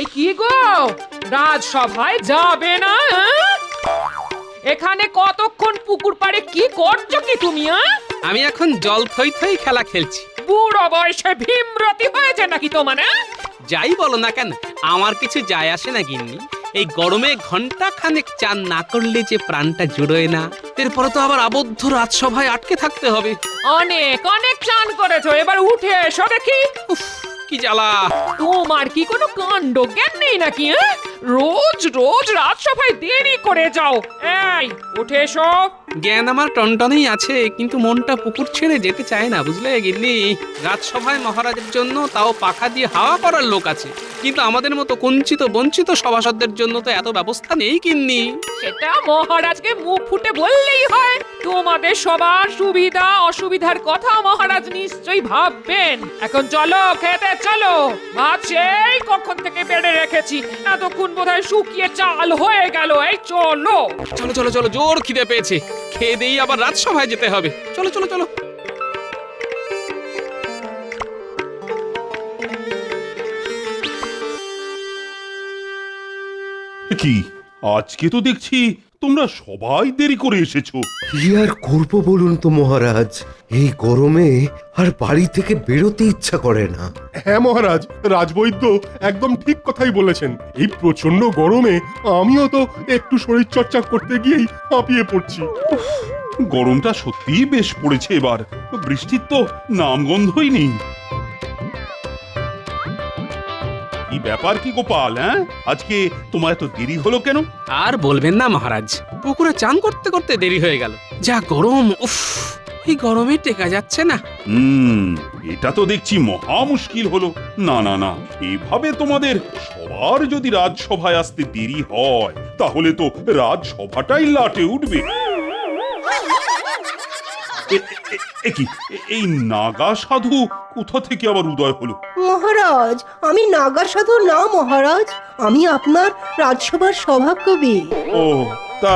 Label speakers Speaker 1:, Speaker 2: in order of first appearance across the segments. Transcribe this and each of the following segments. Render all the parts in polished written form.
Speaker 1: এই কি গো, রাজসভায় যাবে না? এখানে কতক্ষণ পুকুর পাড়ে কি করছো কি তুমি?
Speaker 2: আমি এখন জল থই থই খেলা খেলছি।
Speaker 1: বুড়ো বয়সে ভীমরতি হয়েছে নাকি তোমার?
Speaker 2: যাই বলো না কেন, আমার কিছু যায় আসে না গিন্নি। এই গরমে ঘন্টা খানেক চান না করলে যে প্রাণটা জুড়োয় না। এরপরে তো আবার আবদ্ধ রাজসভায় আটকে থাকতে হবে।
Speaker 1: অনেক অনেক চান করেছো, এবার উঠে এসো দেখি।
Speaker 2: উফ, কি জ্বালা!
Speaker 1: তোমার কি কোনো কাণ্ড জ্ঞান নেই নাকি? রোজ রোজ রাজসভায় দেরি করে যাও। এই উঠে এসো।
Speaker 2: জ্ঞান আমার টনটনেই আছে, কিন্তু মনটা পুকুর ছেড়ে যেতে চায় না, বুঝলে গিন্নি। রাজসভায় মহারাজের জন্য তাও পাখা দিয়ে হাওয়া করার লোক আছে, কিন্তু আমাদের মতো কুঞ্চিত বঞ্চিত সভাসদদের জন্য তো এত ব্যবস্থা নেই গিন্নি।
Speaker 1: সেটা মহারাজকে মুখ ফুটে বললেই হয়। তোমাদের সবার সুবিধা অসুবিধার কথা মহারাজ নিশ্চয়ই ভাববেন। এখন চলো, খেতে চলো। ভাত সেই কখন থেকে বেড়ে রেখেছি, এতক্ষণ বোধহয় শুকিয়ে চাল হয়ে গেল। এই চলো
Speaker 2: চলো চলো চলো, জোর খিদে পেয়েছে। খেয়ে দিয়ে আবার রাজসভায় যেতে হবে। চলো চলো চলো।
Speaker 3: কি আজকে তো দেখছি তোমরা সবাই দেরি করে এসেছো।
Speaker 4: কি আর করবো বলুন তো মহারাজ, এই গরমে আর বাড়ি থেকে বেরোতে ইচ্ছা করে না।
Speaker 3: হ্যাঁ মহারাজ, রাজবৈদ্য একদম ঠিক কথাই বলেছেন। এই প্রচন্ড গরমে আমিও তো একটু শরীর চর্চা করতে গিয়েই হাঁপিয়ে পড়ছি। উফ, গরমটা সত্যিই বেশ পড়েছে এবার। বৃষ্টির তো নামগন্ধই নেই। কি ব্যাপার কি গোপাল, হ্যাঁ আজকে তোমার এত দেরি হলো কেন?
Speaker 2: আর বলবেন না মহারাজ, পুকুরে চান করতে করতে দেরি হয়ে গেল। যা গরম! উফ, এই গরমে টেকা যাচ্ছে না।
Speaker 3: এটা তো দেখছি মহা মুশকিল হলো। না না না, এভাবে তোমাদের সবার যদি রাজসভায় আসতে দেরি হয়, তাহলে তো রাজসভাটাই লাটে উঠবে। এই নাগা সাধু কোথা থেকে আবার উদয় হলো?
Speaker 5: মহারাজ, আমি নাগা সাধু না মহারাজ, আমি আপনার রাজসভার সভাকবি।
Speaker 3: ও, তা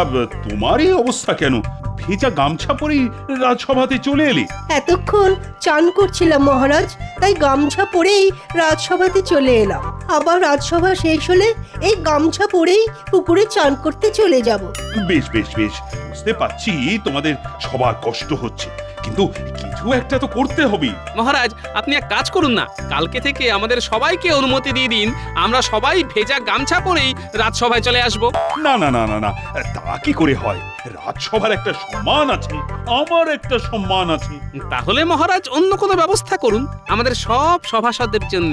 Speaker 3: তোমার এই অবস্থা কেন? ভেজা গামছা পরেই রাজসভাতে চলে এলে?
Speaker 5: এতক্ষণ চান করছিলাম মহারাজ, তাই গামছা পরেই রাজসভাতে চলে এলাম। আবার রাজসভা শেষ হলে এই গামছা পরেই পুকুরে চান করতে চলে যাব।
Speaker 3: বেশ বেশ বেশ, বুঝতে পারছি তোমাদের সবার কষ্ট হচ্ছে, কিন্তু কিছু একটা তো করতে হবে।
Speaker 2: মহারাজ, আপনি এক কাজ করুন না, কালকে থেকে আমাদের সবাইকে অনুমতি দিয়ে দিন, আমরা সবাই ভেজা গামছা পরেই রাজসভায় চলে আসব।
Speaker 3: না না না না না, তা কি করে হয়? রাজসভার একটা সম্মান আছে, আমার একটা সম্মান আছে।
Speaker 2: তাহলে মহারাজ অন্য কোনো ব্যবস্থা করুন। আমাদের সব সভাসদের জন্য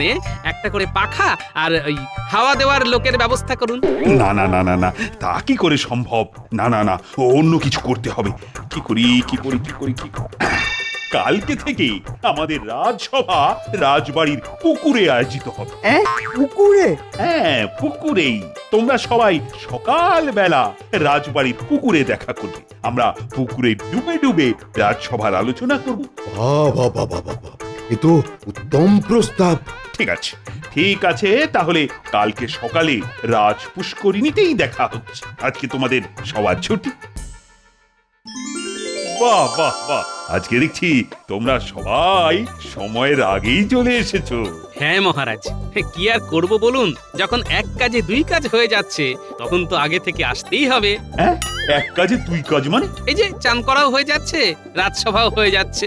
Speaker 2: একটা করে পাখা আর ওই হাওয়া দেওয়ার লোকের ব্যবস্থা করুন।
Speaker 3: না না না না না, তা কি করে সম্ভব? না না না, অন্য কিছু করতে হবে। কি করি কি করি কি করি কি করি? কালকে থেকে আমাদের রাজসভা রাজবাড়ির পুকুরে আয়োজিত হবে।
Speaker 6: পুকুরে?
Speaker 3: হ্যাঁ, পুকুরেই। তোমরা সবাই সকাল বেলা রাজবাড়ির পুকুরে দেখা করবে। আমরা পুকুরে ডুবে ডুবে রাজসভার আলোচনা করব।
Speaker 4: বাবা বাবা বাবা, এ তো উত্তম প্রস্তাব।
Speaker 3: ঠিক আছে ঠিক আছে, তাহলে কালকে সকালে রাজ পুষ্করিণীতেই দেখা হচ্ছে। আজকে তোমাদের সবার ছুটি। বাহ বাহ বাহ, আজকে দেখছি তোমরা সবাই সময়ের আগেই চলে এসেছো।
Speaker 2: হ্যাঁ মহারাজ, কি আর করব বলুন, যখন এক কাজে দুই কাজ হয়ে যাচ্ছে তখন তো আগে থেকে আসতেই হবে।
Speaker 3: হ্যাঁ, এক কাজে দুই কাজ মানে?
Speaker 2: এই যে চান করাও হয়ে যাচ্ছে, রাজসভাও হয়ে যাচ্ছে।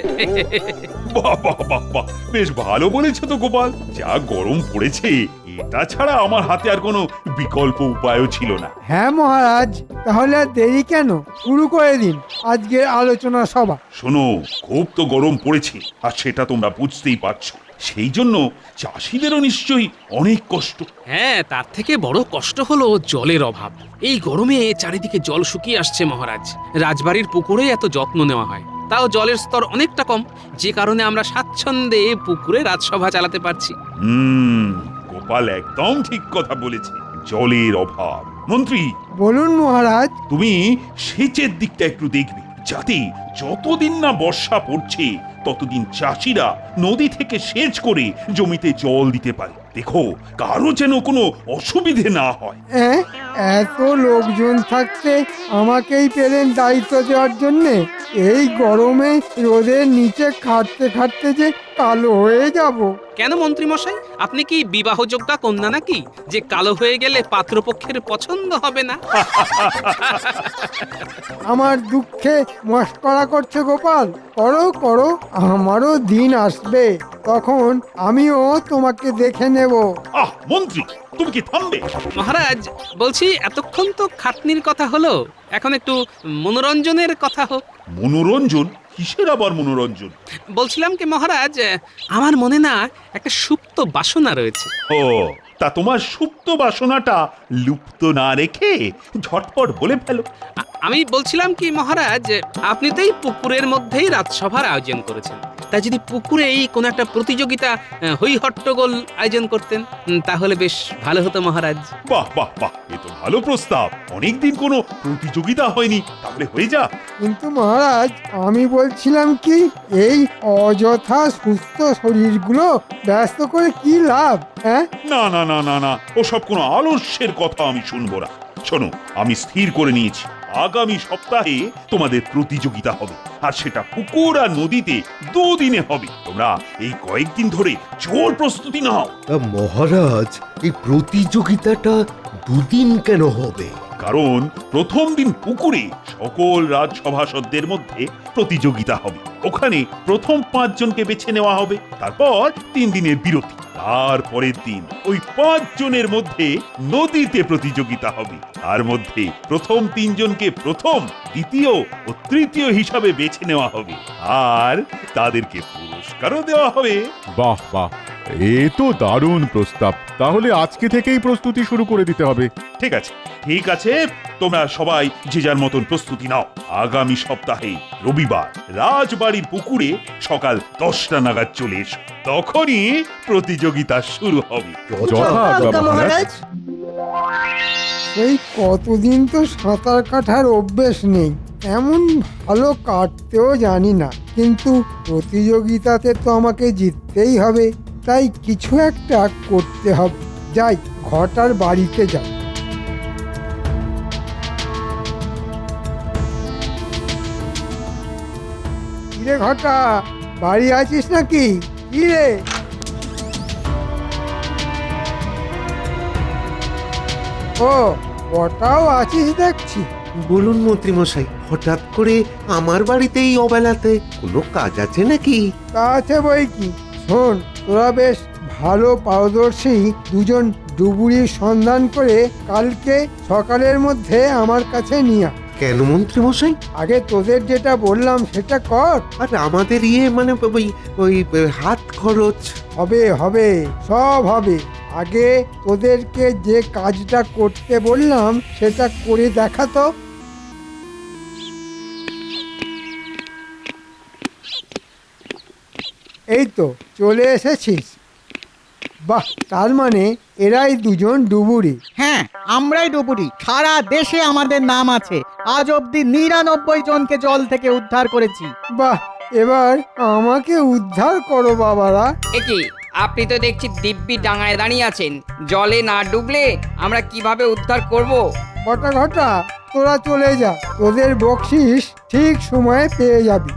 Speaker 3: বাহ বাহ বাহ বাহ, বেশ ভালো বলেছো তো গোপাল। যা গরম পড়েছে, এটা ছাড়া আমার হাতে আর কোনো বিকল্প উপায়ও ছিল না।
Speaker 6: হ্যাঁ মহারাজ, তাহলে আর দেরি কেন, শুরু করে দিন আজকের আলোচনা সভা।
Speaker 3: শোনো, খুব তো গরম পড়েছে, আর সেটা তোমরা বুঝতেই পারছো। সেই জন্য চাষিদেরও নিশ্চয়ই অনেক কষ্ট।
Speaker 2: হ্যাঁ, তার থেকে বড় কষ্ট হলো জলের অভাব। এই গরমে চারিদিকে জল শুকিয়ে আসছে মহারাজ। রাজবাড়ির পুকুরে এত যত্ন নেওয়া হয়, তাও জলের স্তর অনেকটা কম, যে কারণে আমরা স্বাচ্ছন্দ্যে পুকুরে রাজসভা চালাতে পারছি।
Speaker 3: গোপাল একদম ঠিক কথা বলেছে, জলের অভাব। মন্ত্রী,
Speaker 6: বলুন মহারাজ।
Speaker 3: তুমি সেচের দিকটা একটু দেখবে, যাতে যতদিন না বর্ষা পড়ছে ততদিন চাষিরা নদী থেকে সেচ করে জমিতে জল দিতে পারে। দেখো, কারো যেন কোনো অসুবিধে না হয়।
Speaker 6: এত লোকজন থাকতে আমাকেই পেলেন দায়িত্ব দেওয়ার জন্যে? এই গরমে রোদের নিচে খাটতে খাটতে যে কালো হয়ে যাব।
Speaker 2: কেন মন্ত্রী মশাই, আপনি কি বিবাহযোগ্যা কন্যা নাকি যে কালো হয়ে গেলে পাত্রপক্ষের পছন্দ হবে না?
Speaker 6: আমার দুঃখে মস্করা করছে গোপাল? করো করো, আমারও দিন আসবে, তখন আমিও তোমাকে দেখে নেব।
Speaker 7: আহ মন্ত্রী, তুমি কি থামবে?
Speaker 2: মহারাজ, বলছি এতক্ষণ তো খাটনির কথা হলো, এখন একটু মনোরঞ্জনের কথা হোক।
Speaker 7: মনোরঞ্জন? কিসের আবার মনোরঞ্জন?
Speaker 2: বলছিলাম কি মহারাজ, আমার মনে না একটা সুপ্ত বাসনা রয়েছে।
Speaker 7: ও, তা তোমার সুপ্ত বাসনাটা লুপ্ত না রেখে ঝটপট বলে ফেলো।
Speaker 2: আমি বলছিলাম কি মহারাজ, আপনি তো এই পুকুরের মধ্যেই রাজসভার আয়োজন করেছেন, তাই যদি পুকুরেই কোনো একটা প্রতিযোগিতা হই হট্টগোল আয়োজন করতেন তাহলে বেশ ভালো হতো মহারাজ।
Speaker 7: বাহ বাহ বাহ, এ তো ভালো প্রস্তাব। অনেকদিন কোনো প্রতিযোগিতা হয়নি, তাহলে হয়ে যা।
Speaker 6: কিন্তু মহারাজ, আমি বলছিলাম কি, এই অযথা সুস্থ শরীরগুলো ব্যস্ত করে কি লাভ? হ্যাঁ,
Speaker 7: না না না না না, ওসব কোনো আলস্যের কথা আমি শুনবো না। শোনো, আমি স্থির করে নিয়েছি, আগামী সপ্তাহে তোমাদের প্রতিযোগিতা হবে, আর সেটা পুকুর আর নদীতে দুদিনে হবে। তোমরা এই কয়েকদিন ধরে জোর প্রস্তুতি নাও।
Speaker 4: তা মহারাজ, এই প্রতিযোগিতাটা দুদিন কেন হবে?
Speaker 7: কারণ প্রথম দিন পুকুরে সকল রাজসভাসদদের মধ্যে প্রতিযোগিতা হবে। ওখানে প্রথম 5 জনকে বেছে নেওয়া হবে, তারপর 3 দিনের বিরতি। তারপরের দিন ওই 5 জনের মধ্যে নদীতে প্রতিযোগিতা হবে। তার মধ্যে প্রথম 3 জনকে প্রথম, দ্বিতীয় ও তৃতীয় হিসাবে বেছে নেওয়া হবে, আর তাদেরকে পুরস্কারও দেওয়া হবে।
Speaker 8: বাহ বাহ, এ তো দারুণ প্রস্তাব। তাহলে আজকে থেকেই প্রস্তুতি শুরু করে দিতে হবে।
Speaker 7: ঠিক আছে, ঠিক আছে, তোমরা সবাই যে যার মতন প্রস্তুতি নাও। আগামী সপ্তাহে রবিবার রাজবাড়ির পুকুরে সকাল 10টা নাগাদ চলে এসো, তখনই প্রতিযোগিতা শুরু হবে।
Speaker 5: আজ্ঞা মহারাজ।
Speaker 6: সেই কতদিন তো সাঁতার কাটার অভ্যেস নেই, এমন ভালো কাটতেও জানি না, কিন্তু প্রতিযোগিতাতে তো আমাকে জিততেই হবে, তাই কিছু একটা করতে হবে। যাই, ঘটার বাড়িতে যাই। কিরে ঘটা, বাড়ি আছিস নাকি? কি রে? ও, ওটাও আছিস দেখছি।
Speaker 4: বলুন মন্ত্রী মশাই, হঠাৎ করে আমার বাড়িতেই অবেলাতে কোনো কাজ আছে নাকি?
Speaker 6: তা আছে বই কি। শোন, তোরা বেশ ভালো পারদর্শী দুজন ডুবুরির সন্ধান করে কালকে সকালের মধ্যে আমার কাছে নিয়ে আয়।
Speaker 4: কেন মন্ত্রী মশাই?
Speaker 6: আগে তোদের যেটা বললাম সেটা কর।
Speaker 4: আর আমাদের মানে ওই ওই হাত খরচ।
Speaker 6: হবে হবে, সব হবে। আগে তোদেরকে যে কাজটা করতে বললাম সেটা করে দেখাতো। এই তো চলে এসেছিস। বাহ, তার মানে এরাই দুজন ডুবুরি।
Speaker 9: হ্যাঁ, আমরাই ডুবুরি। সারা দেশে আমাদের নাম আছে। আজ অবধি 99 জনকে জল থেকে উদ্ধার করেছি।
Speaker 6: বাহ, এবার আমাকে উদ্ধার করো বাবারা।
Speaker 10: একি, আপনি তো দেখছি দিব্যি ডাঙায় দাঁড়িয়ে আছেন। জলে না ডুবলে আমরা কিভাবে উদ্ধার করব?
Speaker 6: ঘটা ঘটা, তোরা চলে যা, তোদের বকশিস ঠিক সময়ে পেয়ে যাবি।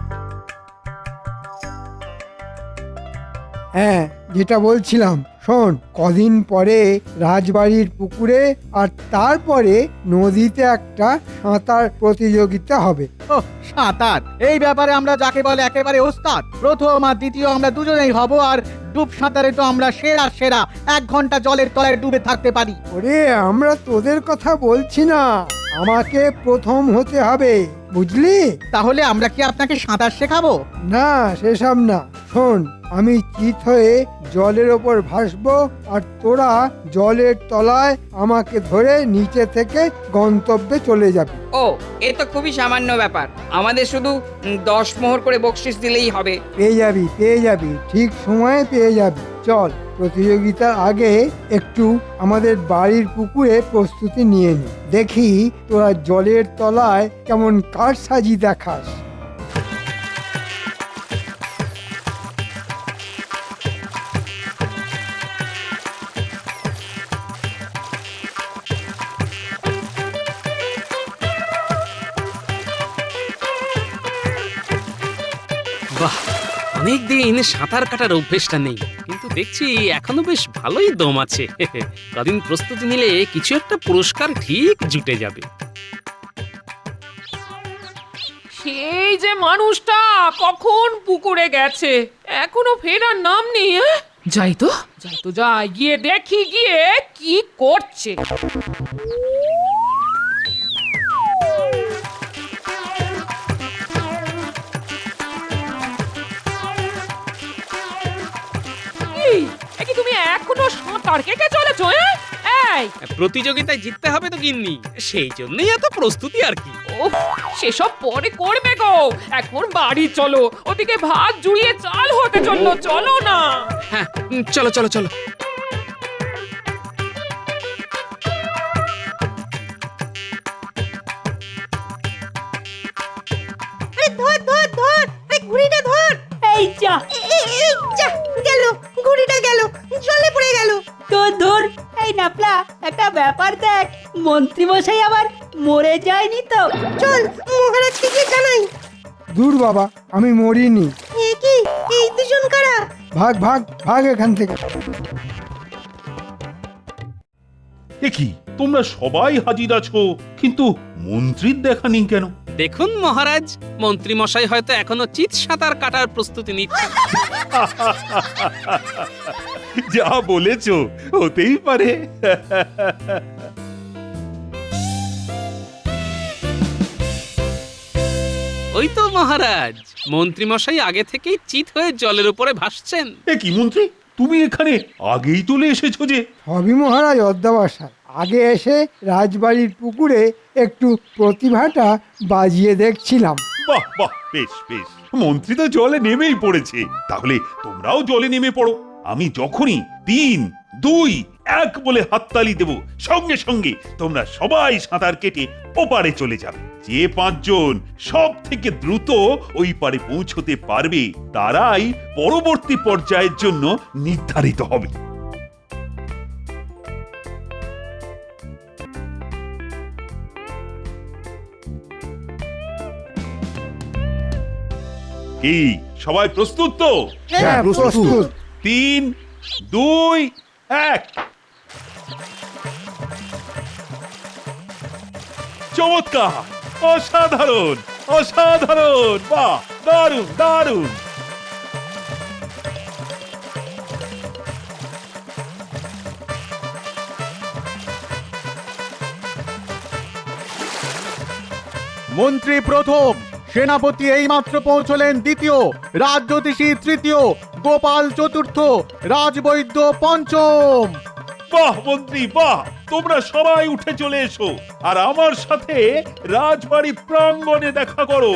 Speaker 6: হ্যাঁ, যেটা বলছিলাম, শোন, কদিন পরে রাজবাড়ির পুকুরে আর তারপরে নদীতে একটা সাঁতার প্রতিযোগিতা হবে।
Speaker 9: ও, সাঁতার! এই ব্যাপারে আমরা যাকে বলে একেবারে ওস্তাদ। প্রথম আর দ্বিতীয় আমরা দুজনেই হব, আর ডুব সাঁতারে তো আমরা সেরা সেরা। 1 ঘন্টা জলের তলায় ডুবে থাকতে পারি।
Speaker 6: ওরে, আমরা তোদের কথা বলছি না, আমাকে প্রথম হতে হবে, বুঝলি?
Speaker 9: তাহলে আমরা কি আপনাকে সাঁতার শেখাবো?
Speaker 6: না, সেসব না। শোন, আমি চিত হয়ে জলের ওপর ভাসবো, আর তোরা জলের তলায় আমাকে ধরে নিচে থেকে গন্তব্যে চলে যাবি।
Speaker 10: ও, এ তো খুবই সামান্য ব্যাপার। আমাদের শুধু 10 মোহর করে বকশিশ দিলেই হবে।
Speaker 6: পেয়ে যাবি, পেয়ে যাবি, ঠিক সময়ে পেয়ে যাবি। চল, প্রতিযোগিতার আগে একটু আমাদের বাড়ির পুকুরে প্রস্তুতি নিয়ে নি। দেখি তোরা জলের তলায় কেমন কারসাজি দেখাস।
Speaker 2: অনেকদিন সাঁতার কাটার অভ্যেসটা নেই, কিন্তু দেখছি এখনো বেশ ভালোই দম আছে। কদিন প্রস্তুতি নিলে কিছু একটা পুরস্কার ঠিক জুটে যাবে।
Speaker 1: সেই যে মানুষটা কখন পুকুরে গেছে, এখনো ফেরার নাম নেই। যাই তো যাই, গিয়ে দেখি গিয়ে কি করছে। কি তুমি এখনো সাঁতার কেটে চলেছো? এই
Speaker 2: প্রতিযোগিতায় জিততে হবে তো গিন্নি, সেই জন্যই এত প্রস্তুতি আর কি।
Speaker 1: ওহ, সেসব পরে করবে গো, এখন বাড়ি চলো, ওদিকে ভাত জুড়িয়ে চাল হতে চললো, চলো না।
Speaker 2: হ্যাঁ, চলো চলো চলো।
Speaker 5: ধর ঘুড়িটা ধর।
Speaker 11: এই যা
Speaker 5: গেল, ঘুড়িটা গেল, জলে পড়ে গেল।
Speaker 11: ধর এই নাপলা, একটা ব্যাপার দেখ, মন্ত্রী মশাই আবার মরে যায়নি তো?
Speaker 5: চল মহারাজকে গিয়ে জানাই।
Speaker 6: দূর বাবা, আমি মরিনি।
Speaker 5: এ কি, এই দুজন কারা?
Speaker 6: ভাগ ভাগ ভাগ এখান থেকে।
Speaker 7: এ কি, তোমরা সবাই হাজির আছো, কিন্তু মন্ত্রীর দেখা নেই কেন?
Speaker 2: দেখুন মহারাজ, মন্ত্রী মশাই হয়তো এখনো চিত সাঁতার কাটার প্রস্তুতি নিচ্ছে।
Speaker 7: যা বলেছো, হতেই পারে।
Speaker 2: ওই তো মহারাজ, মন্ত্রী মশাই আগে থেকেই চিত হয়ে জলের উপরে ভাসছেন।
Speaker 7: এ কি মন্ত্রী, তুমি এখানে আগেই চলে এসেছো যে?
Speaker 6: সবই মহারাজ অধ্যবসায়। আগে এসে রাজবাড়ির পুকুরে একটু প্রতিভাটা বাজিয়ে দেখছিলাম।
Speaker 7: বাহ বাহ, বেশ বেশ, মন্ত্রী তো জলে নেমেই পড়েছে, তাহলে তোমরাও জলে নেমে পড়ো। আমি যখনই 3, 2, 1 বলে হাততালি দেব, সঙ্গে সঙ্গে তোমরা সবাই সাঁতার কেটে ওপারে চলে যাবে। যে 5 জন সব থেকে দ্রুত ওই পারে পৌঁছতে পারবে, তারাই পরবর্তী পর্যায়ের জন্য নির্ধারিত হবে। কি সবাই প্রস্তুত তো?
Speaker 6: হ্যাঁ, প্রস্তুত।
Speaker 7: 3, 2, 1। চমৎকার, অসাধারণ অসাধারণ, বাহ, দারুণ দারুণ।
Speaker 9: মন্ত্রী প্রথম, সেনাপতি এইমাত্র পৌঁছলেন দ্বিতীয়, রাজ্যোতিষী তৃতীয়, গোপাল চতুর্থ, রাজবৈদ্য পঞ্চম।
Speaker 7: বাহ মন্ত্রী বাহ, তোমরা সবাই উঠে চলে এসো আর আমার সাথে রাজবাড়ি প্রাঙ্গণে দেখা করো।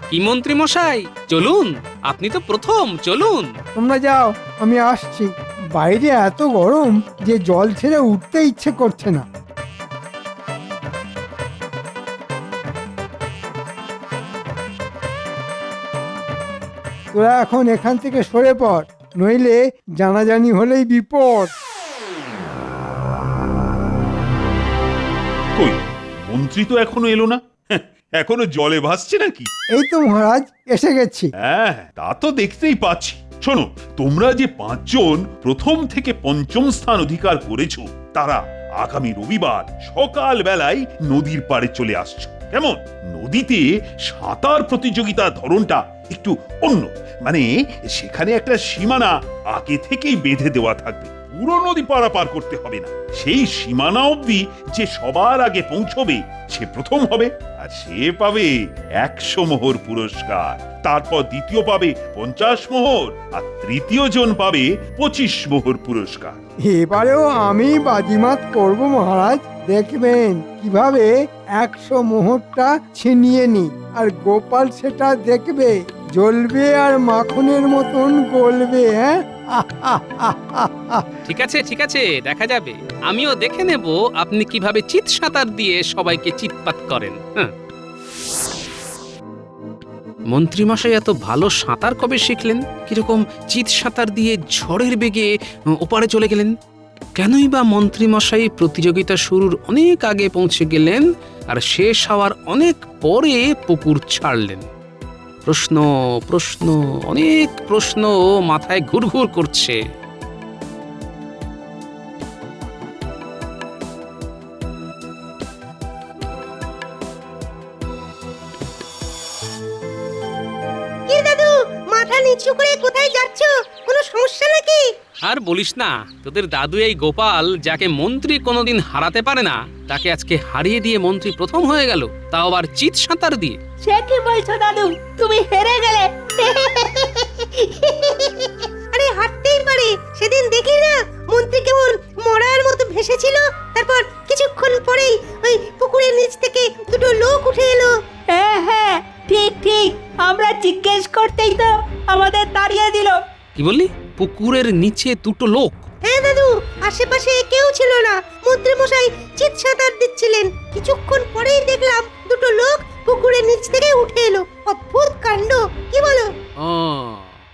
Speaker 2: কি মন্ত্রী মশাই, চলুন, আপনি তো প্রথম, চলুন।
Speaker 6: তোমরা যাও, আমি আসছি। বাইরে এত গরম যে জল ছেড়ে উঠতে ইচ্ছে করছে না। তোরা এখন এখান থেকে সরে পড়, নইলে জানাজানি হলেই বিপদ।
Speaker 7: কই, মন্ত্রী তো এখনো এলো না, এখনো জলে ভাসছে নাকি?
Speaker 6: এই তো মহারাজ, এসে গেছি।
Speaker 7: হ্যাঁ, তা তো দেখতেই পাচ্ছি। শোনো, তোমরা যে 5 জন প্রথম থেকে পঞ্চম স্থান অধিকার করেছো, তারা আগামী রবিবার সকাল বেলায় নদীর পাড়ে চলে আসছো। কেমন? নদীতে সাঁতার প্রতিযোগিতার ধরনটা একটু অন্য, মানে সেখানে একটা সীমানা আগে থেকেই বেঁধে দেওয়া থাকবে, পুরো নদী পারাপার করতে হবে না। সেই সীমানা অবধি যে সবার আগে পৌঁছবে সে প্রথম হবে, আর সে পাবে 100 মোহর পুরস্কার। তারপর দ্বিতীয় পাবে 50 মোহর, আর তৃতীয় জন পাবে 25 মোহর পুরস্কার।
Speaker 6: এবারেও আমি বাজিমাত করব মহারাজ, দেখবেন কিভাবে 100 মোহরটা ছিনিয়ে নি, আর গোপাল সেটা দেখবে, জ্বলবে আর মাখনের মতন গলবে। হ্যাঁ,
Speaker 2: ঠিক আছে ঠিক আছে, দেখা যাবে। আমিও দেখে নেব আপনি কিভাবে চিত সাঁতার দিয়ে সবাইকে চিৎপাত করেন। মন্ত্রী মশাই এত ভালো সাঁতার কবে শিখলেন? কিরকম চিত সাঁতার দিয়ে ঝড়ের বেগে ওপারে চলে গেলেন? কেনই বা মন্ত্রী মশাই প্রতিযোগিতা শুরুর অনেক আগে পৌঁছে গেলেন আর শেষ হওয়ার অনেক পরে পুকুর ছাড়লেন? প্রশ্ন প্রশ্ন অনেক প্রশ্ন মাথায় ঘুরঘুর করছে।
Speaker 5: কি দাদু, মাথা নিচু করে কোথায় যাচ্ছ? কোনো সমস্যা নাকি?
Speaker 2: আর বলিস না, তোদের দাদু এই গোপাল যাকে মন্ত্রী কোনোদিন হারাতে পারে না, তাকে আজকে হারিয়ে দিয়ে মন্ত্রী প্রথম হয়ে গেল, তাও আবার চিৎ সাঁতার দিয়ে।
Speaker 11: সে কি বলছো দাদু, তুমি হেরে গেলে?
Speaker 5: আরে হাঁটতেই পারে। সেদিন দেখলি না মন্ত্রী কেমন মরার মতো ভেসেছিল? তারপর কিছুক্ষণ পরেই ওই পুকুরের নিচ থেকে দুটো লোক উঠে এলো।
Speaker 11: হ্যাঁ হ্যাঁ, ঠিক ঠিক, আমরা জিজ্ঞেস করতেই তো আমাদের তাড়িয়ে দিল।
Speaker 2: কি বললি? পুকুরের নিচে দুটো লোক?
Speaker 5: হ্যাঁ দাদু, আশেপাশে কেউ ছিল না। মন্ত্রী মশাই চিৎ সাঁতার দিচ্ছিলেন। কিছুক্ষণ পরেই দেখলাম দুটো লোক পুকুরের নিচ থেকে উঠে এলো। অদ্ভুত কাণ্ড, কি বলো?
Speaker 2: ও,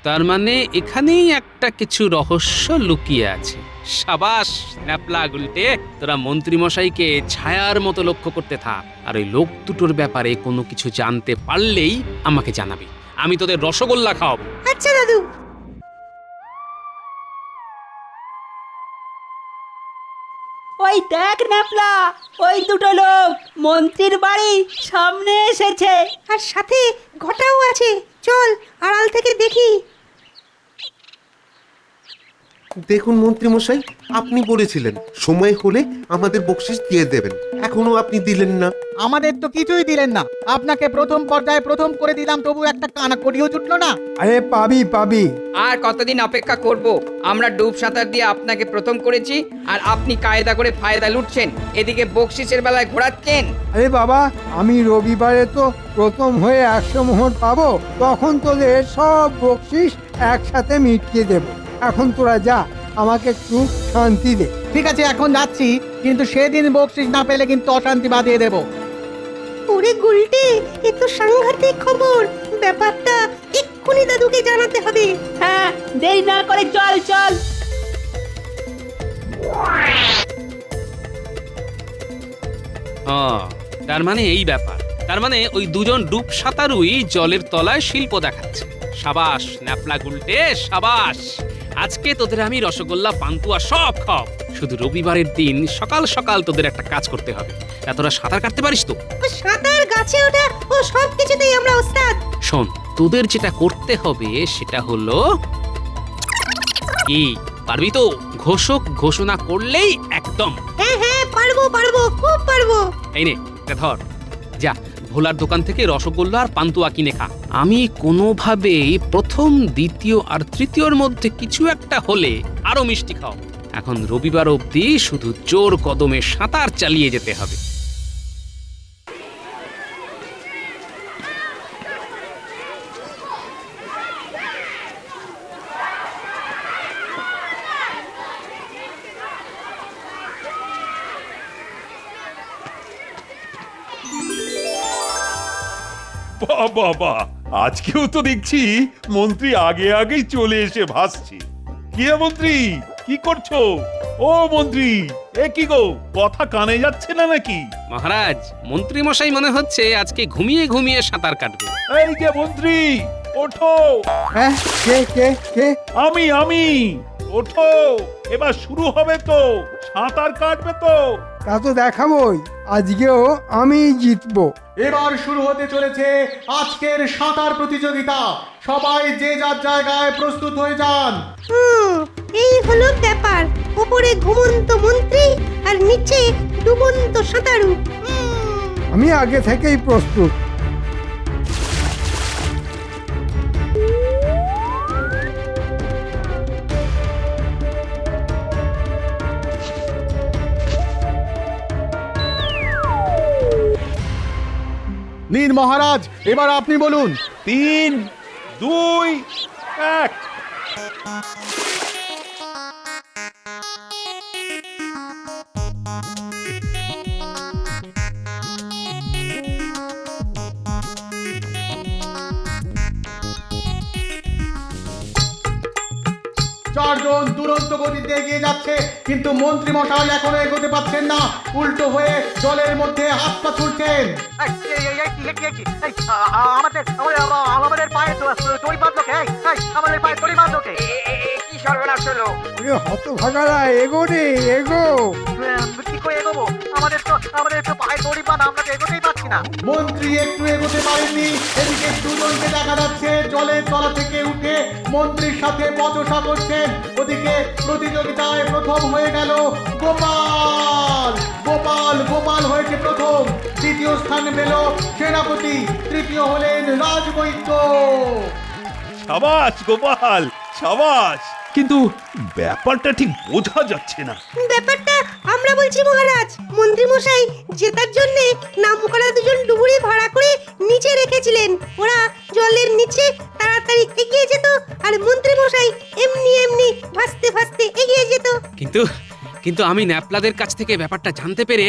Speaker 2: তার মানে এখানেই একটা কিছু রহস্য লুকিয়ে আছে। সাবাস ন্যাপলা গুলটে, তোরা মন্ত্রী মশাইকে ছায়ার মতো লক্ষ্য করতে থাক, আর ওই লোক দুটোর ব্যাপারে কোনো কিছু জানতে পারলেই আমাকে জানাবি। আমি তোদের রসগোল্লা খাওয়াবো।
Speaker 5: আচ্ছা দাদু।
Speaker 11: ওই দেখ ন্যাপলা, ওই দুটো লোক মন্ত্রীর বাড়ি সামনে এসেছে।
Speaker 5: আর সাথে ঘটাও আছে। চল আড়াল থেকে দেখি।
Speaker 4: দেখুন মন্ত্রী মশাই, আপনি বলেছিলেন সময় হলে আমাদের বকশিশ দিয়ে দেবেন, এখনো আপনি দিলেন না।
Speaker 9: আমাদের তো কিছুই দিলেন না। আপনাকে প্রথম পর্যায়ে প্রথম করে দিলাম, তবু একটা কানাকড়িও জুটলো না।
Speaker 6: আরে পাবি পাবি।
Speaker 10: আর কতদিন অপেক্ষা করব? আমরা ডুব সাঁতার দিয়ে আপনাকে প্রথম করেছি, আর আপনি কায়দা করে ফায়দা লুটছেন, এদিকে বকশিসের বেলায় ঘোরাচ্ছেন।
Speaker 6: আরে বাবা, আমি রবিবারে তো প্রথম হয়ে 100 মোহর পাবো, তখন তোদের সব বকশিস একসাথে মিটিয়ে দেব। এখন তোরা যা, আমাকে একটু শান্তি দে।
Speaker 9: ঠিক আছে, এখন যাচ্ছি, কিন্তু সেদিন বকশিস না পেলে কিন্তু অশান্তি বাঁধিয়ে দেবো।
Speaker 5: ওরে গুলটে, এ তো সাংঘাতিক খবর। ব্যাপারটা এক্ষুনি দাদুকে জানাতে হবে।
Speaker 11: হ্যাঁ, দেরি না করে চল চল।
Speaker 2: ও, তার মানে এই ব্যাপার। তার মানে ওই দুজন ডুব সাঁতারুই জলের তলায় শিল্প দেখাচ্ছে। সাবাস ন্যাপলা গুলটে, সাবাস। আজকে তোদের আমি রসগোল্লা পান্তুয়া সব খাও। শুধু রবিবারের দিন সকাল সকাল তোদের একটা কাজ করতে হবে। তোরা সাঁতার কাটতে পারিস তো?
Speaker 5: ও সাঁতার, গাছে ওঠা, ও সব কিছুতেই আমরা ওস্তাদ।
Speaker 2: শোন, তোদের যেটা করতে হবে সেটা হলো কি, পারবি তো? ঘোষক ঘোষণা করলেই একদম।
Speaker 5: হ্যাঁ হ্যাঁ, পারবো পারবো, খুব পারবো।
Speaker 2: এই নে, এটা ধর, যা ভোলার দোকান থেকে রসগোল্লা আর পান্তুয়া কিনে খা। আমি কোনোভাবেই প্রথম, দ্বিতীয় আর তৃতীয়র মধ্যে কিছু একটা হলে আরো মিষ্টি খাও। এখন রবিবার অবধি শুধু জোর কদমে সাঁতার চালিয়ে যেতে হবে।
Speaker 7: বাবা, আজকেও তো দেখছি মন্ত্রী আগে আগেই চলে এসে ভাসছে। কি হে মন্ত্রী, কি করছো? ও মন্ত্রী, এ কি গো, কথা কানে যাচ্ছে না নাকি?
Speaker 2: মহারাজ, মন্ত্রী মশাই মনে হচ্ছে আজকে ঘুমিয়ে ঘুমিয়ে সাঁতার কাটবে।
Speaker 7: এই যে মন্ত্রী, ওঠো।
Speaker 6: হ্যাঁ, কে কে কে?
Speaker 7: আমি ওঠো, এবার শুরু হবে তো, সাঁতার কাটবে তো।
Speaker 6: তা তো দেখাবই, আজকেও আমি জিতবো।
Speaker 9: এবার শুরু হতে চলেছে আজকের সাঁতার প্রতিযোগিতা। সবাই যে যার জায়গায় প্রস্তুত হয়ে যান।
Speaker 5: এই হলো ব্যাপার। উপরে ঘুমন্ত মন্ত্রী আর নিচে ডুবন্ত সাঁতারু।
Speaker 6: আমি আগে থেকেই প্রস্তুত।
Speaker 9: নীল মহারাজ, এবার আপনি বলুন।
Speaker 7: 3, 2, 1।
Speaker 9: চারজন দুরন্ত গতিতে এগিয়ে যাচ্ছে, কিন্তু মন্ত্রী মশাই এখনো এগোতে পারছেন না, উল্টো হয়ে জলের মধ্যে হাত পা ছুটছেন।
Speaker 11: আমাদের পায়ে দড়ি বাঁধলো কে? আমাদের পায়ে দড়ি বাঁধলো কে? কি সর্বনাশ হলো?
Speaker 6: ওরে হতভাগারা, এগো রে এগো।
Speaker 11: কি করে এগোবো? আমাদের তো পায়ে দড়ি বাঁধা, আমরা তো এগোতেই পারছি না।
Speaker 9: মন্ত্রী একটু এগোতে পারেননি। এদিকে দুজনকে দেখা যাচ্ছে জলের তলা থেকে উঠে মন্ত্রীর সাথে বচসা করছেন। ওদিকে প্রতিযোগিতায় প্রথম হয়ে গেল গোপাল। গোপাল গোপাল হয়েছে প্রথম, দ্বিতীয় স্থান পেল সেনাপতি, তৃতীয় হলেন রাজবৈদ্য।
Speaker 7: সাবাস গোপাল, সাবাস। কিন্তু ব্যাপারটা ঠিক বোঝা যাচ্ছে না।
Speaker 5: ব্যাপারটা আমরা বলছি মহারাজ। মন্ত্রী মশাই জেতার জন্য নামকরা দুজন ডুবুরি ভাড়া করে নিচে রেখেছিলেন। ওরা জলের নিচে তাড়াতাড়ি এগিয়ে যেত, আর মন্ত্রী মশাই এমনি এমনি ভাসতে ভাসতে এগিয়ে যেত।
Speaker 2: কিন্তু আমি ন্যাপলাদের কাছ থেকে ব্যাপারটা জানতে পেরে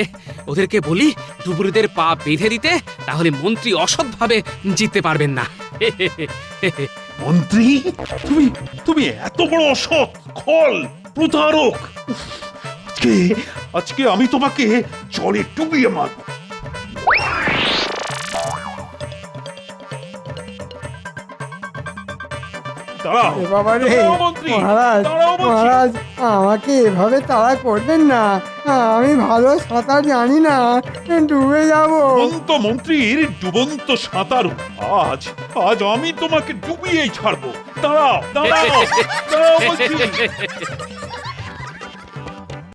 Speaker 2: ওদেরকে বলি ডুবুরিদের পা বেঁধে দিতে, তাহলে মন্ত্রী অসৎভাবে জিততে পারবেন না।
Speaker 7: মন্ত্রী, তুমি এত বড় অসৎ, খল, প্রতারক। আজকে আমি তোমাকে জলে ডুবিয়ে মারব। দাঁড়াও,
Speaker 6: এ বাবা রে,
Speaker 7: দাঁড়াও মন্ত্রী,
Speaker 6: মহারাজ
Speaker 7: দাঁড়াও বলছি।
Speaker 6: মহারাজ, আমাকে এভাবে তাড়া করবেন না। আমি ভালো সাঁতার জানি না, ডুবে যাব।
Speaker 7: ডুবন্ত মন্ত্রীর ডুবন্ত সাঁতার। আজ আমি তোমাকে ডুবিয়েই ছাড়বো। দাঁড়াও দাঁড়াও দাঁড়াও বলছি।